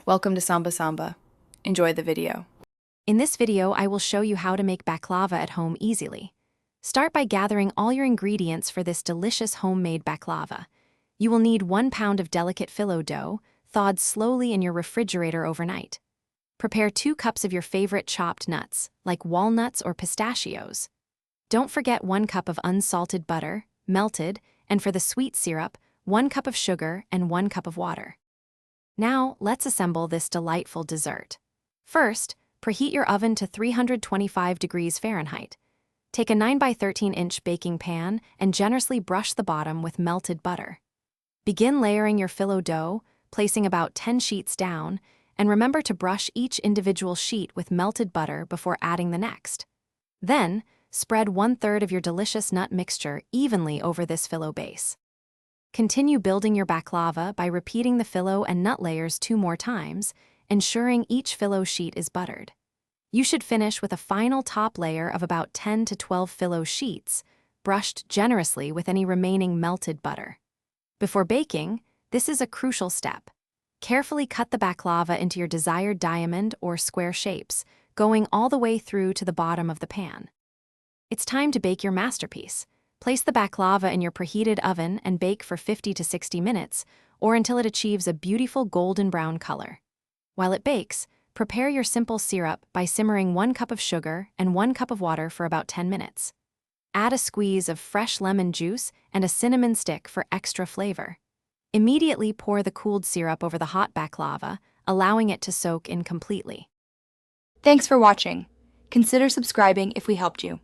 Welcome to Samba Samba. Enjoy the video. In this video, I will show you how to make baklava at home easily. Start by gathering all your ingredients for this delicious homemade baklava. You will need 1 pound of delicate phyllo dough, thawed slowly in your refrigerator overnight. Prepare 2 cups of your favorite chopped nuts, like walnuts or pistachios. Don't forget 1 cup of unsalted butter, melted, and for the sweet syrup, 1 cup of sugar and 1 cup of water. Now, let's assemble this delightful dessert. First, preheat your oven to 325 degrees Fahrenheit. Take a 9 by 13-inch baking pan and generously brush the bottom with melted butter. Begin layering your phyllo dough, placing about 10 sheets down, and remember to brush each individual sheet with melted butter before adding the next. Then, spread 1/3 of your delicious nut mixture evenly over this phyllo base. Continue building your baklava by repeating the phyllo and nut layers 2 more times, ensuring each phyllo sheet is buttered. You should finish with a final top layer of about 10 to 12 phyllo sheets, brushed generously with any remaining melted butter. Before baking, this is a crucial step. Carefully cut the baklava into your desired diamond or square shapes, going all the way through to the bottom of the pan. It's time to bake your masterpiece. Place the baklava in your preheated oven and bake for 50 to 60 minutes, or until it achieves a beautiful golden brown color. While it bakes, prepare your simple syrup by simmering 1 cup of sugar and 1 cup of water for about 10 minutes. Add a squeeze of fresh lemon juice and a cinnamon stick for extra flavor. Immediately pour the cooled syrup over the hot baklava, allowing it to soak in completely. Thanks for watching. Consider subscribing if we helped you.